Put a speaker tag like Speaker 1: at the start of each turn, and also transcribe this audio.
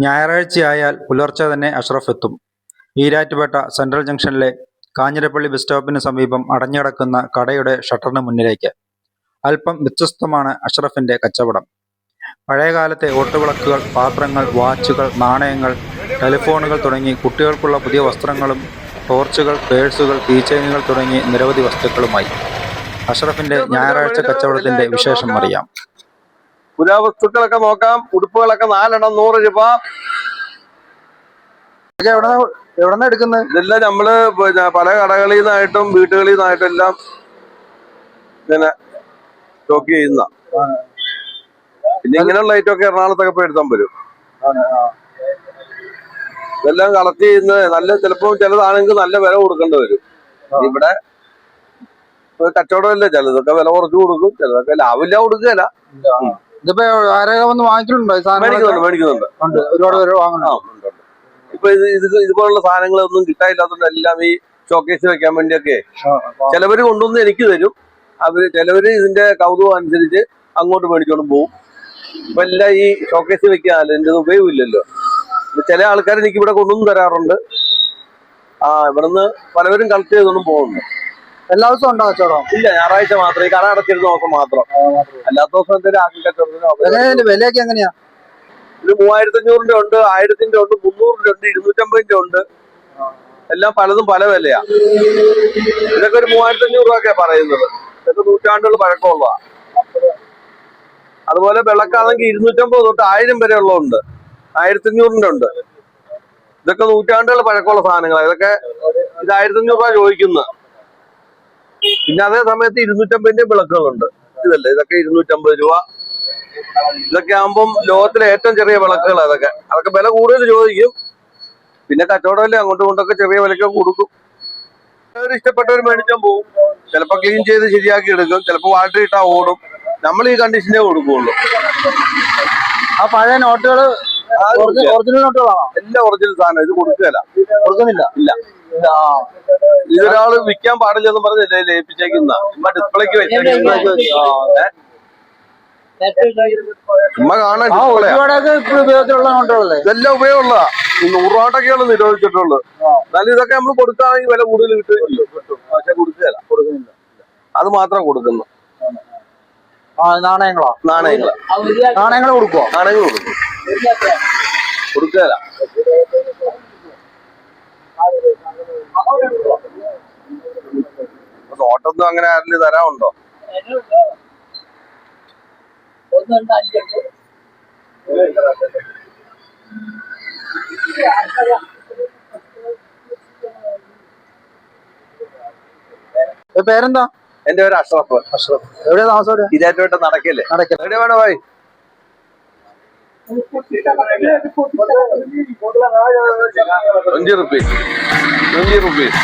Speaker 1: ഞായറാഴ്ചയായാൽ പുലർച്ചെ തന്നെ അഷ്റഫ് എത്തും. ഈരാറ്റുപേട്ട സെൻട്രൽ ജംഗ്ഷനിലെ കാഞ്ഞിരപ്പള്ളി ബസ് സ്റ്റോപ്പിന് സമീപം അടഞ്ഞുകിടക്കുന്ന കടയുടെ ഷട്ടറിന് മുന്നിലേക്ക്. അല്പം വ്യത്യസ്തമാണ് അഷ്റഫിന്റെ കച്ചവടം. പഴയകാലത്തെ ഓട്ടുവിളക്കുകൾ, പാത്രങ്ങൾ, വാച്ചുകൾ, നാണയങ്ങൾ, ടെലിഫോണുകൾ തുടങ്ങി കുട്ടികൾക്കുള്ള പുതിയ വസ്ത്രങ്ങളും ടോർച്ചുകൾ, പേഴ്സുകൾ, കീചെയിനുകൾ തുടങ്ങി നിരവധി വസ്തുക്കളുമായി. അഷ്റഫിന്റെ ഞായറാഴ്ച കച്ചവടത്തിന്റെ വിശേഷം അറിയാം.
Speaker 2: പുരാവസ്തുക്കളൊക്കെ നോക്കാം. ഉടുപ്പുകളൊക്കെ 4 എണ്ണം 100 രൂപ.
Speaker 1: എവിടെ എടുക്കുന്നത്?
Speaker 2: ഇതെല്ലാം നമ്മള് പല കടകളിൽ നിന്നായിട്ടും വീട്ടുകളിൽ നിന്നായിട്ടും എല്ലാം ഇങ്ങനെ സ്റ്റോക്ക് ചെയ്യുന്ന. പിന്നെ ഇങ്ങനെയുള്ള ഐറ്റമൊക്കെ എറണാകുളത്തൊക്കെ പോയി എടുത്താൻ വരും. ഇതെല്ലാം കളക്ട് ചെയ്യുന്നത് നല്ല, ചിലപ്പോ ചിലതാണെങ്കിൽ നല്ല വില കൊടുക്കേണ്ടി വരും. ഇവിടെ കച്ചവടമല്ലേ, ചിലതൊക്കെ വില കുറച്ച് കൊടുക്കും, ചിലതൊക്കെ ലാഭില്ല കൊടുക്കുകയല്ല.
Speaker 1: ഇതിപ്പോ ആരെങ്കിലും വന്ന് വാങ്ങിച്ചിട്ടുണ്ടോ?
Speaker 2: മേടിക്കുന്നുണ്ട്.
Speaker 1: ഒരുപാട് പേര് വാങ്ങുന്നുണ്ട്.
Speaker 2: ഇപ്പൊ ഇതുപോലുള്ള സാധനങ്ങളൊന്നും കിട്ടാനില്ലാത്തതുകൊണ്ട് എല്ലാം ഈ ഷോക്കേസ് വെക്കാൻ വേണ്ടിയൊക്കെ ചിലവര് കൊണ്ടുവന്ന് എനിക്ക് തരും. ചിലവര് ഇതിന്റെ കൗതുകം അനുസരിച്ച് അങ്ങോട്ട് മേടിച്ചോണ്ട് പോകും. ഇപ്പൊ എല്ലാം ഈ ഷോക്കേസ് വെക്കാനല്ലോ, എന്റെ ഉപയോഗമില്ലല്ലോ. ചില ആൾക്കാർ എനിക്ക് ഇവിടെ കൊണ്ടുവന്ന് തരാറുണ്ട്. ഇവിടുന്ന് പലവരും കളക്ട് ചെയ്തൊന്നും പോകുന്നു.
Speaker 1: എല്ലാ ദിവസവും ഉണ്ടോ കച്ചവടം?
Speaker 2: ഇല്ല, ഞായറാഴ്ച മാത്രം, ഈ കട അടച്ചിരുന്ന ദിവസം മാത്രം. അല്ലാത്ത ദിവസം എന്തെങ്കിലും ആക്കി കച്ചവടത്തിന്.
Speaker 1: വിലയൊക്കെ എങ്ങനെയാ?
Speaker 2: ഇത് 3500 ഉണ്ട്, 1000 ഉണ്ട്, 300 ഉണ്ട്, 250 ഉണ്ട്. എല്ലാം പലതും പല വിലയാ. ഇതൊക്കെ ഒരു 3500 രൂപയൊക്കെയാ പറയുന്നത്. ഇതൊക്കെ നൂറ്റാണ്ടുകൾ പഴക്കമുള്ളതാ. അതുപോലെ വിളക്കാണെങ്കിൽ 250 തൊട്ട് 1000 വരെ ഉള്ളതുണ്ട്, 1500 ഉണ്ട്. ഇതൊക്കെ നൂറ്റാണ്ടുകൾ പഴക്കമുള്ള സാധനങ്ങളാണ്. ഇതൊക്കെ ഇത് 1500 രൂപ ചോദിക്കുന്നത്. പിന്നെ അതേ സമയത്ത് 250 വിളക്കുകളുണ്ട്. ഇതല്ലേ, ഇതൊക്കെ 250 രൂപ. ഇതൊക്കെ ആകുമ്പം ലോകത്തിലെ ഏറ്റവും ചെറിയ വിളക്കുകൾ. അതൊക്കെ വില കൂടുതൽ ചോദിക്കും. പിന്നെ കച്ചവടമല്ലേ, അങ്ങോട്ടും ഇങ്ങോട്ടൊക്കെ ചെറിയ വിലക്ക് കൊടുക്കും. ഇഷ്ടപ്പെട്ടവർ മേടിച്ചാൽ പോകും. ചിലപ്പോൾ ക്ലീൻ ചെയ്ത് ശരിയാക്കി എടുക്കും, ചിലപ്പോൾ വാട്ടർ ഇട്ടാ ഓടും. നമ്മൾ ഈ കണ്ടീഷനേ കൊടുക്കുകയുള്ളൂ.
Speaker 1: ആ പഴയ നോട്ടുകൾ ഒറിജിനൽ നോട്ടുകളാണോ?
Speaker 2: എല്ലാം ഒറിജിനൽ സാധനം. ഇത് കൊടുക്കുകയല്ല,
Speaker 1: കൊടുക്കുന്നില്ല.
Speaker 2: ഇല്ല. ഇതൊരാള് വിൽക്കാൻ പാടില്ലെന്ന് പറഞ്ഞല്ലേ ഏൽപ്പിച്ചേക്കുന്ന. ചുമ്മാ ഡിസ്പ്ലേക്ക് വെച്ചേക്കുന്ന. ചുമ്മാ കാണാൻ
Speaker 1: ഉപയോഗത്തിലുള്ള നോട്ടുകളല്ലേ?
Speaker 2: ഇതെല്ലാം ഉപയോഗമുള്ളതാ. 100 രൂപയൊക്കെയാണ് നിരോധിച്ചിട്ടുള്ളത്. എന്നാലും ഇതൊക്കെ നമ്മൾ കൊടുക്കുകയാണെങ്കിൽ വില കൂടുതൽ കിട്ടുകയില്ല. പക്ഷെ കൊടുക്കുകയല്ല, കൊടുക്കുന്നില്ല. അത് മാത്രം കൊടുക്കുന്നു.
Speaker 1: നാണയങ്ങളോ? നാണയങ്ങൾ കൊടുക്കുവോ?
Speaker 2: നാണയങ്ങൾ കൊടുക്കും, കൊടുക്കുകയല്ല. നോട്ടൊന്നും അങ്ങനെ ആരില് തരാനുണ്ടോ?
Speaker 1: പേരെന്താ?
Speaker 2: എന്റെ പേര് അഷ്റഫ്.
Speaker 1: എവിടെയാ താമസം?
Speaker 2: ഇതായിട്ട് നടക്കല്ലേ? എവിടെ വേണോ ഭായി? 20 rupees.